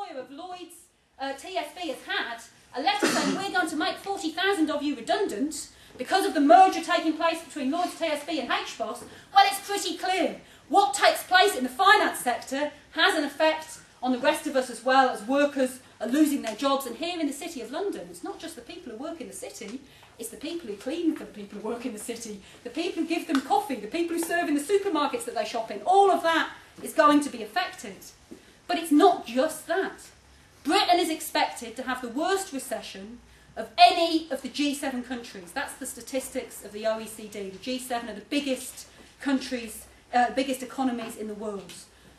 employer of Lloyd's TSB has had a letter saying we're going to make 40,000 of you redundant because of the merger taking place between Lloyd's TSB and HBOS, well, it's pretty clear. What takes place in the finance sector has an effect on the rest of us as well, as workers are losing their jobs. And here in the City of London, it's not just the people who work in the city, it's the people who clean for the people who work in the city, the people who give them coffee, the people who serve in the supermarkets that they shop in. All of that is going to be affected. But it's not just that. Britain is expected to have the worst recession of any of the G7 countries. That's the statistics of the OECD. The G7 are the biggest countries, biggest economies in the world.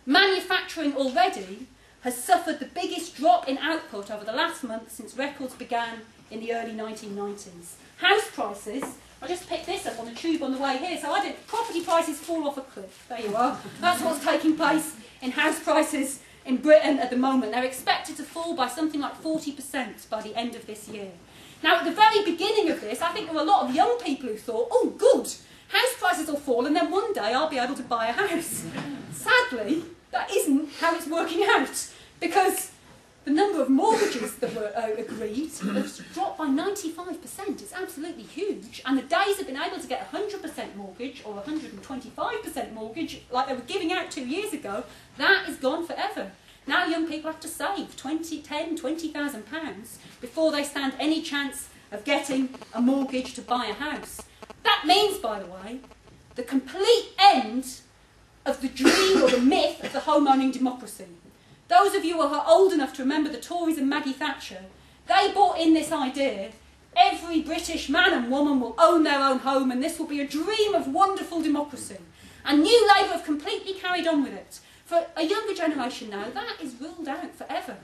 Manufacturing already has suffered the biggest drop in output over the last month since records began in the early 1990s. House prices, I just picked this up on the tube on the way here, so property prices fall off a cliff. There you are. That's what's taking place in house prices in Britain at the moment. They're expected to fall by something like 40% by the end of this year. Now, at the very beginning of this, I think there were a lot of young people who thought, oh, good, house prices will fall and then one day I'll be able to buy a house. Sadly, that isn't how it's working out, because the number of mortgages that were agreed has dropped by 95%. It's absolutely huge. And the days of being able to get a 100% mortgage or a 125% mortgage, like they were giving out 2 years ago, that is gone forever. Now young people have to save £20,000 before they stand any chance of getting a mortgage to buy a house. That means, by the way, the complete end of the dream or the myth of the home-owning democracy. Those of you who are old enough to remember the Tories and Maggie Thatcher, they brought in this idea, every British man and woman will own their own home and this will be a dream of wonderful democracy. And New Labour have completely carried on with it. For a younger generation now, that is ruled out forever.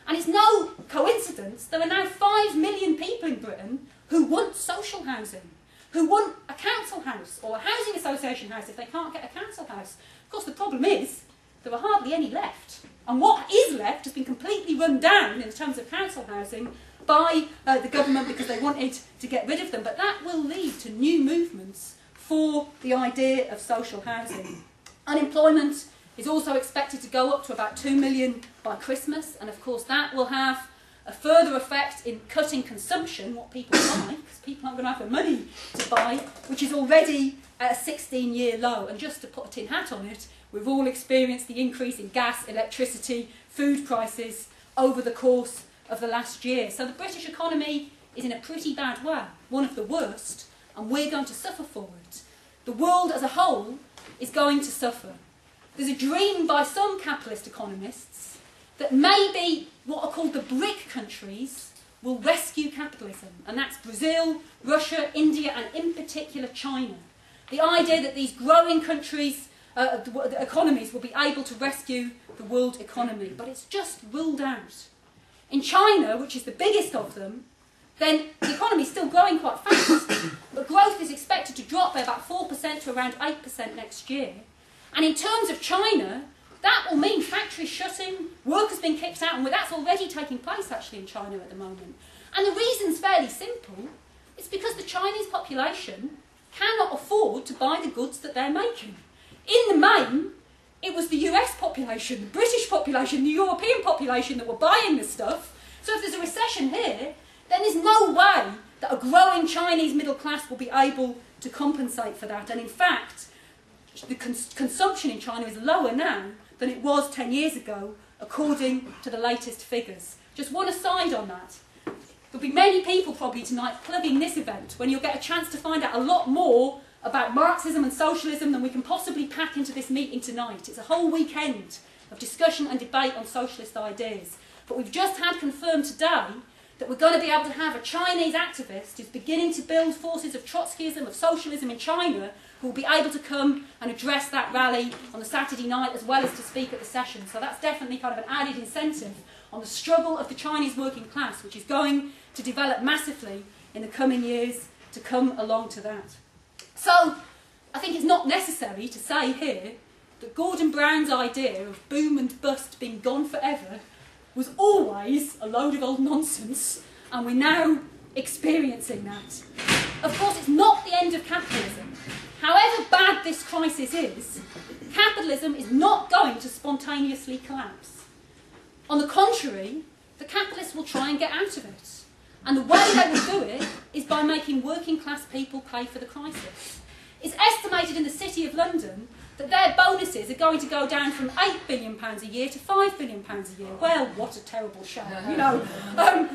And it's no coincidence there are now 5 million people in Britain who want social housing, who want a council house or a housing association house if they can't get a council house. Of course, the problem is there are hardly any left. And what is left has been completely run down in terms of council housing by the government because they wanted to get rid of them. But that will lead to new movements for the idea of social housing. Unemployment is also expected to go up to about 2 million by Christmas. And of course that will have a further effect in cutting consumption, what people buy, because people aren't going to have the money to buy, which is already at a 16-year low. And just to put a tin hat on it, we've all experienced the increase in gas, electricity, food prices over the course of the last year. So the British economy is in a pretty bad way, one of the worst, and we're going to suffer for it. The world as a whole is going to suffer. There's a dream by some capitalist economists that maybe what are called the BRIC countries will rescue capitalism, and that's Brazil, Russia, India, and in particular China. The idea that these growing countries, the economies will be able to rescue the world economy, but it's just ruled out. In China, which is the biggest of them, then the economy is still growing quite fast, but growth is expected to drop by about 4% to around 8% next year. And in terms of China, that will mean factories shutting, workers being kicked out, and that's already taking place actually in China at the moment. And the reason's fairly simple. It's because the Chinese population cannot afford to buy the goods that they're making. In the main, it was the US population, the British population, the European population that were buying this stuff. So if there's a recession here, then there's no way that a growing Chinese middle class will be able to compensate for that. And in fact, the consumption in China is lower now than it was 10 years ago, according to the latest figures. Just one aside on that. There'll be many people probably tonight plugging this event when you'll get a chance to find out a lot more about Marxism and socialism than we can possibly pack into this meeting tonight. It's a whole weekend of discussion and debate on socialist ideas. But we've just had confirmed today that we're going to be able to have a Chinese activist who's beginning to build forces of Trotskyism, of socialism in China, who will be able to come and address that rally on the Saturday night as well as to speak at the session. So that's definitely kind of an added incentive on the struggle of the Chinese working class, which is going to develop massively in the coming years to come along to that. So I think it's not necessary to say here that Gordon Brown's idea of boom and bust being gone forever was always a load of old nonsense, and we're now experiencing that. Of course, it's not the end of capitalism. However bad this crisis is, capitalism is not going to spontaneously collapse. On the contrary, the capitalists will try and get out of it. And the way they will do it is by making working class people pay for the crisis. It's estimated in the City of London that their bonuses are going to go down from £8 billion a year to £5 billion a year. Well, what a terrible shame, you know.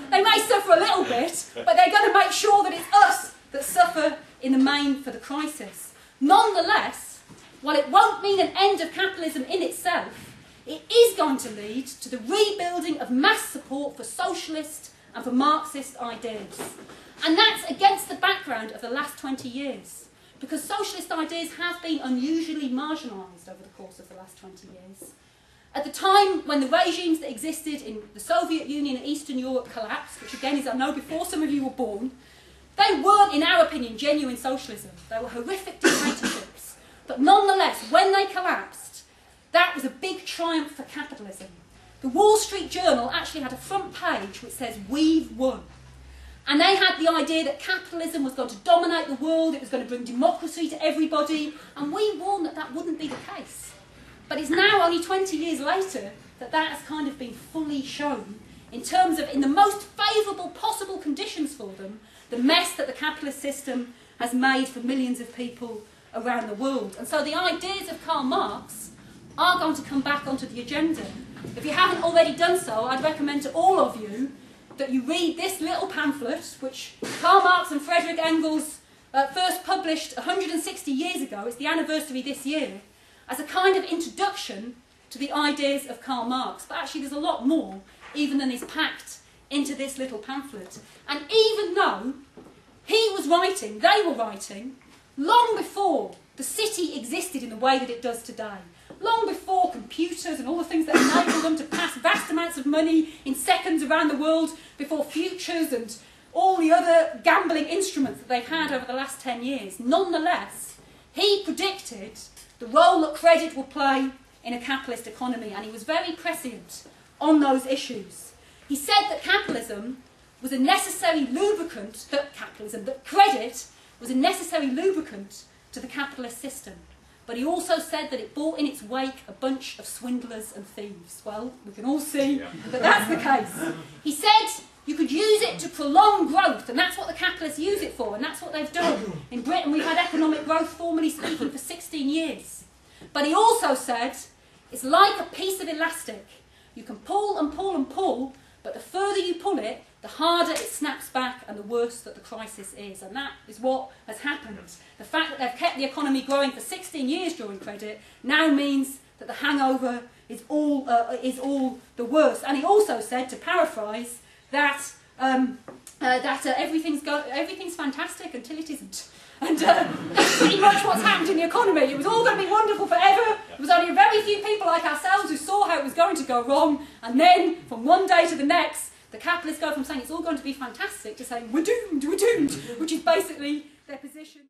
They may suffer a little bit, but they're going to make sure that it's us that suffer in the main for the crisis. Nonetheless, while it won't mean an end of capitalism in itself, it is going to lead to the rebuilding of mass support for socialist and for Marxist ideas. And that's against the background of the last 20 years. Because socialist ideas have been unusually marginalised over the course of the last 20 years. At the time when the regimes that existed in the Soviet Union and Eastern Europe collapsed, which again is, I know, before some of you were born, they weren't, in our opinion, genuine socialism. They were horrific dictatorships. But nonetheless, when they collapsed, that was a big triumph for capitalism. The Wall Street Journal actually had a front page which says, "We've won." And they had the idea that capitalism was going to dominate the world, it was going to bring democracy to everybody, and we warned that that wouldn't be the case. But it's now, only 20 years later, that that has kind of been fully shown in terms of, in the most favourable possible conditions for them, the mess that the capitalist system has made for millions of people around the world. And so the ideas of Karl Marx are going to come back onto the agenda. If you haven't already done so, I'd recommend to all of you that you read this little pamphlet, which Karl Marx and Friedrich Engels first published 160 years ago, it's the anniversary this year, as a kind of introduction to the ideas of Karl Marx. But actually there's a lot more, even than is packed into this little pamphlet. And even though he was writing, they were writing, long before the city existed in the way that it does today, long before computers and all the things that enable them to pass vast amounts of money in seconds around the world, before futures and all the other gambling instruments that they've had over the last 10 years. Nonetheless, he predicted the role that credit would play in a capitalist economy, and he was very prescient on those issues. He said that capitalism was a necessary lubricant, that credit was a necessary lubricant to the capitalist system. But he also said that it brought in its wake a bunch of swindlers and thieves. Well, we can all see that that's the case. He said you could use it to prolong growth, and that's what the capitalists use it for, and that's what they've done. In Britain, we've had economic growth, formally speaking, for 16 years. But he also said it's like a piece of elastic. You can pull and pull and pull, but the further you pull it, the harder it snaps back and the worse that the crisis is. And that is what has happened. The fact that they've kept the economy growing for 16 years during credit now means that the hangover is all the worse. And he also said, to paraphrase, that everything's fantastic until it isn't. And that's pretty much what's happened in the economy. It was all going to be wonderful forever. It was only a very few people like ourselves who saw how it was going to go wrong. And then, from one day to the next, the capitalists go from saying it's all going to be fantastic to saying we're doomed, which is basically their position.